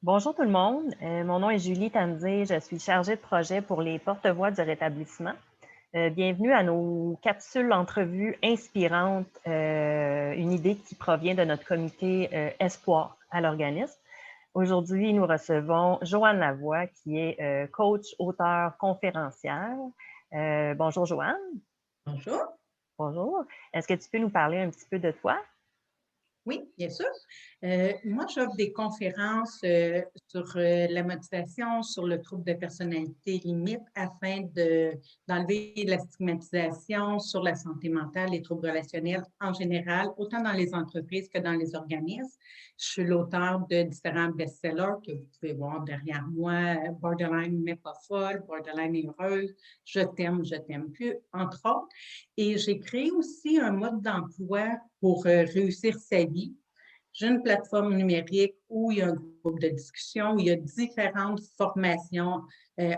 Bonjour tout le monde, mon nom est Julie Tanzé, je suis chargée de projet pour les porte-voix du rétablissement. Bienvenue à nos capsules d'entrevues inspirantes, une idée qui provient de notre comité Espoir à l'organisme. Aujourd'hui, nous recevons Joanne Lavoie, qui est coach, auteure, conférencière. Bonjour Joanne. Bonjour. Bonjour. Est-ce que tu peux nous parler un petit peu de toi? Oui, bien sûr. Moi, j'offre des conférences sur la motivation, sur le trouble de personnalité limite afin d'enlever la stigmatisation sur la santé mentale, les troubles relationnels en général, autant dans les entreprises que dans les organismes. Je suis l'auteur de différents best-sellers que vous pouvez voir derrière moi, Borderline mais pas folle, Borderline et heureuse, je t'aime plus, entre autres. Et j'ai créé aussi un mode d'emploi pour réussir sa vie. J'ai une plateforme numérique où il y a un groupe de discussion, où il y a différentes formations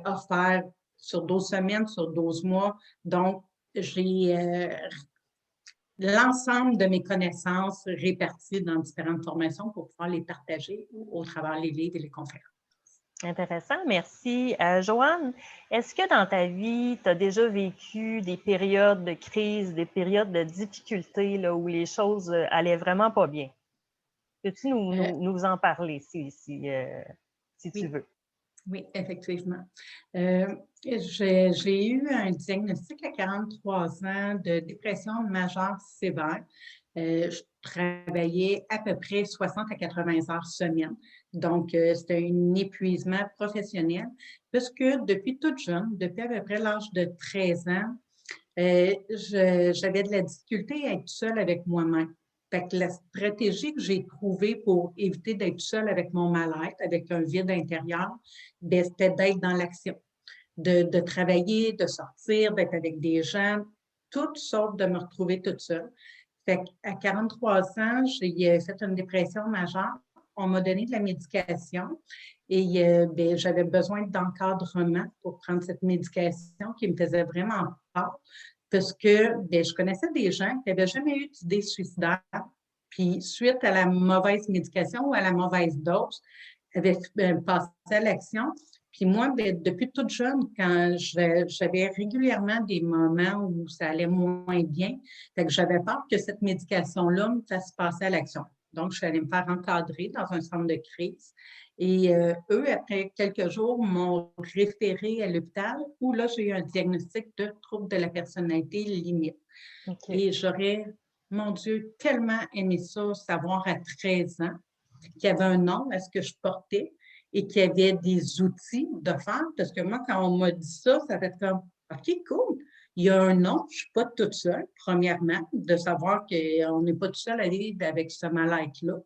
offertes sur 12 semaines, sur 12 mois. Donc, j'ai l'ensemble de mes connaissances réparties dans différentes formations pour pouvoir les partager au travers les livres et les conférences. Intéressant, merci. Joanne, est-ce que dans ta vie, tu as déjà vécu des périodes de crise, des périodes de difficultés là, où les choses allaient vraiment pas bien? Peux-tu Euh, nous en parler si tu oui. veux? Oui, effectivement. Euh, j'ai eu un diagnostic à 43 ans de dépression majeure sévère. Je travaillais à peu près 60 à 80 heures semaine. Donc, c'était un épuisement professionnel. Parce que depuis toute jeune, depuis à peu près l'âge de 13 ans, j'avais de la difficulté à être seule avec moi-même. Fait que la stratégie que j'ai trouvée pour éviter d'être seule avec mon mal-être, avec un vide intérieur, ben, c'était d'être dans l'action, de travailler, de sortir, d'être avec des gens, toutes sortes de me retrouver toute seule. Fait qu'à 43 ans, j'ai fait une dépression majeure. On m'a donné de la médication et ben, j'avais besoin d'encadrement pour prendre cette médication qui me faisait vraiment peur parce que ben, je connaissais des gens qui n'avaient jamais eu d'idée suicidaire. Puis, suite à la mauvaise médication ou à la mauvaise dose, avaient passé à l'action. Puis moi, ben, depuis toute jeune, quand j'avais régulièrement des moments où ça allait moins bien, fait que j'avais peur que cette médication-là me fasse passer à l'action. Donc, je suis allée me faire encadrer dans un centre de crise. Et eux, après quelques jours, m'ont référé à l'hôpital où là, j'ai eu un diagnostic de trouble de la personnalité limite. OK. Et j'aurais, mon Dieu, tellement aimé ça, savoir à 13 ans qu'il y avait un nom à ce que je portais et qu'il y avait des outils de faire. Parce que moi, quand on m'a dit ça, ça fait comme, OK, cool. Il y a un nom, je ne suis pas toute seule, premièrement, de savoir qu'on n'est pas tout seul à vivre avec ce mal-être-là,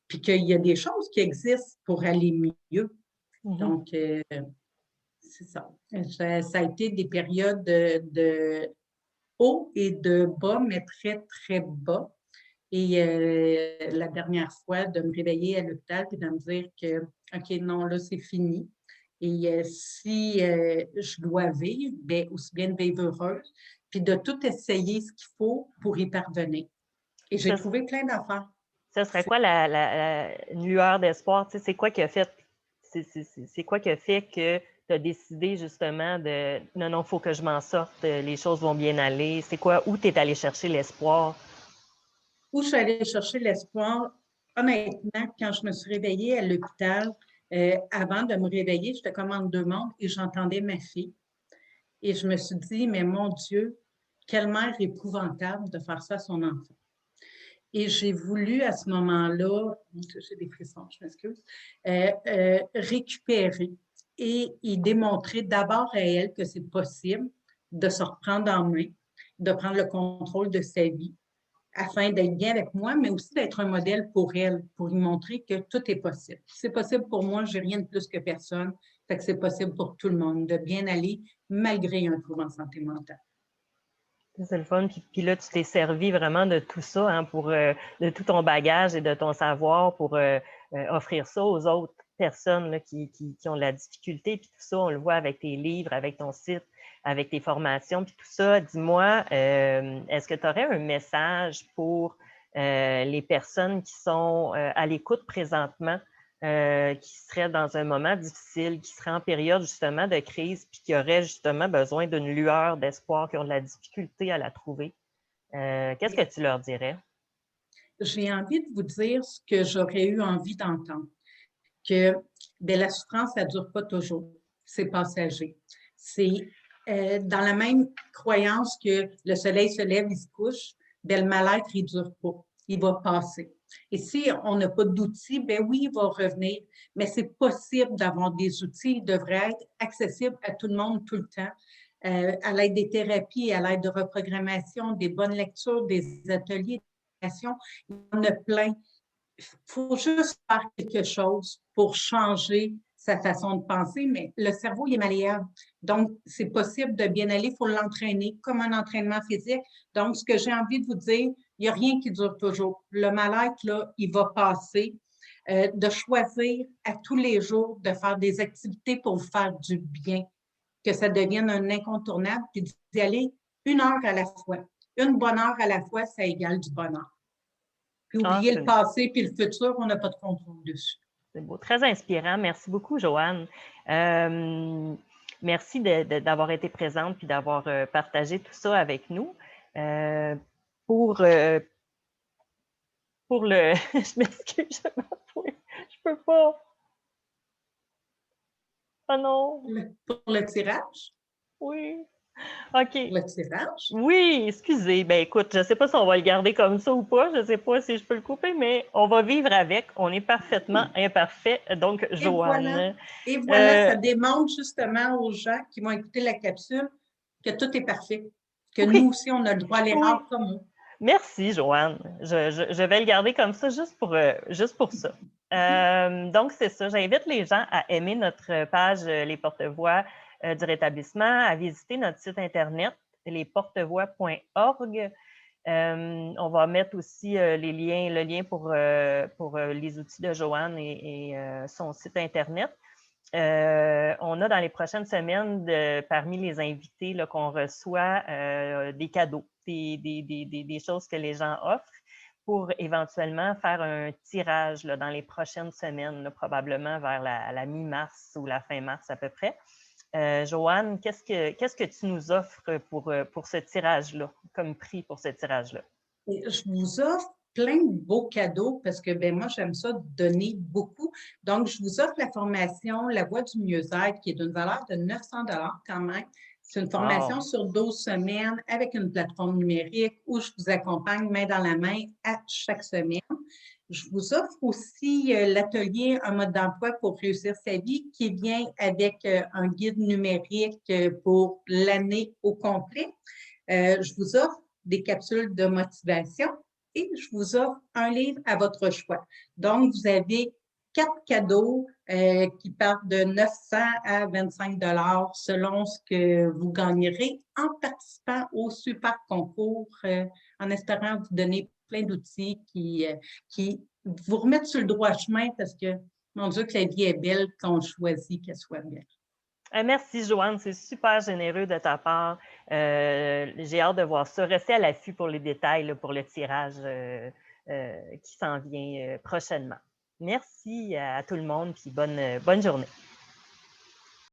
puis qu'il y a des choses qui existent pour aller mieux. Mhm. Donc, c'est ça. Ça a été des périodes de haut et de bas, mais très, très bas. Et la dernière fois, de me réveiller à l'hôpital et de me dire que, OK, non, là, c'est fini. Et si je dois vivre, bien, aussi bien de vivre heureuse, puis de tout essayer ce qu'il faut pour y parvenir. Et j'ai Ça, trouvé plein d'affaires. ça serait quoi une lueur d'espoir? Tu sais, c'est quoi qui a fait, c'est quoi qui a fait que tu as décidé justement de non, non, il faut que je m'en sorte, les choses vont bien aller. C'est quoi, où tu es allé chercher l'espoir? Où je suis allée chercher l'espoir, honnêtement, quand je me suis réveillée à l'hôpital, avant de me réveiller, j'étais comme en deux mondes et j'entendais ma fille. Et je me suis dit, mais mon Dieu, quelle mère épouvantable de faire ça à son enfant. Et j'ai voulu à ce moment-là, j'ai des frissons, je m'excuse, récupérer et y démontrer d'abord à elle que c'est possible de se reprendre en main, de prendre le contrôle de sa vie afin d'être bien avec moi, mais aussi d'être un modèle pour elle, pour lui montrer que tout est possible. C'est possible pour moi, j'ai rien de plus que personne, fait que c'est possible pour tout le monde de bien aller malgré un trouble en santé mentale. C'est le fun. Puis là, tu t'es servi vraiment de tout ça, hein, de tout ton bagage et de ton savoir pour offrir ça aux autres personnes là, qui ont de la difficulté. Puis tout ça, on le voit avec tes livres, avec ton site, avec tes formations, puis tout ça. Dis-moi, est-ce que tu aurais un message pour les personnes qui sont à l'écoute présentement qui seraient dans un moment difficile, qui seraient en période justement de crise, puis qui auraient justement besoin d'une lueur d'espoir, qui ont de la difficulté à la trouver. Qu'est-ce que tu leur dirais? J'ai envie de vous dire ce que j'aurais eu envie d'entendre, que la souffrance, ça ne dure pas toujours, c'est passager. C'est dans la même croyance que le soleil se lève, il se couche, le mal-être, il ne dure pas, il va passer. Et si on n'a pas d'outils, ben oui, il va revenir, mais c'est possible d'avoir des outils, ils devraient être accessibles à tout le monde tout le temps. À l'aide des thérapies, à l'aide de reprogrammation, des bonnes lectures, des ateliers, il y en a plein. Il faut juste faire quelque chose pour changer sa façon de penser, mais le cerveau, il est malléable. Donc, c'est possible de bien aller, il faut l'entraîner comme un entraînement physique. Donc, ce que j'ai envie de vous dire, il n'y a rien qui dure toujours. Le mal-être, là, il va passer. De choisir à tous les jours de faire des activités pour vous faire du bien, que ça devienne un incontournable, puis d'y aller 1 heure à la fois. Une bonne heure à la fois, ça égale du bonheur. Puis Ah, oublier le passé puis le futur, on n'a pas de contrôle dessus. c'est beau, très inspirant. Merci beaucoup, Joanne. Merci d'avoir été présente puis d'avoir partagé tout ça avec nous. Pour le... je m'excuse, je peux pas. Oh non. Pour le tirage? Oui. OK. Le tirage? Oui, excusez. Ben écoute, je ne sais pas si on va le garder comme ça ou pas. Je ne sais pas si je peux le couper, mais on va vivre avec. On est parfaitement imparfait. Donc, Joanne. Et voilà, ça démontre justement aux gens qui vont écouter la capsule que tout est parfait, que oui. nous aussi, on a le droit à l'erreur comme eux. Merci, Joanne. Je vais le garder comme ça juste pour ça. Donc, c'est ça. J'invite les gens à aimer notre page Les Porte-Voix du rétablissement, à visiter notre site Internet, lesportevoix.org. On va mettre aussi le lien pour les outils de Joanne et son site Internet. On a dans les prochaines semaines, parmi les invités qu'on reçoit, des cadeaux, des choses que les gens offrent pour éventuellement faire un tirage là, dans les prochaines semaines, là, probablement vers la mi-mars ou la fin mars à peu près. Joanne, qu'est-ce que tu nous offres pour ce tirage-là, comme prix pour ce tirage-là? Je vous offre plein de beaux cadeaux parce que moi, j'aime ça donner beaucoup. Donc, je vous offre la formation La Voix du mieux-être qui est d'une valeur de 900 quand même. C'est une formation sur 12 semaines avec une plateforme numérique où je vous accompagne main dans la main à chaque semaine. Je vous offre aussi l'atelier Un mode d'emploi pour réussir sa vie qui vient avec un guide numérique pour l'année au complet. Je vous offre des capsules de motivation et je vous offre un livre à votre choix. Donc, vous avez 4 cadeaux qui partent de 900 à 25 $ selon ce que vous gagnerez en participant au super concours, en espérant vous donner plein d'outils qui vous remettent sur le droit chemin parce que, mon Dieu, que la vie est belle quand on choisit qu'elle soit belle. Merci, Joanne. C'est super généreux de ta part. J'ai hâte de voir ça. Restez à l'affût pour les détails, là, pour le tirage qui s'en vient prochainement. Merci à tout le monde, puis bonne journée.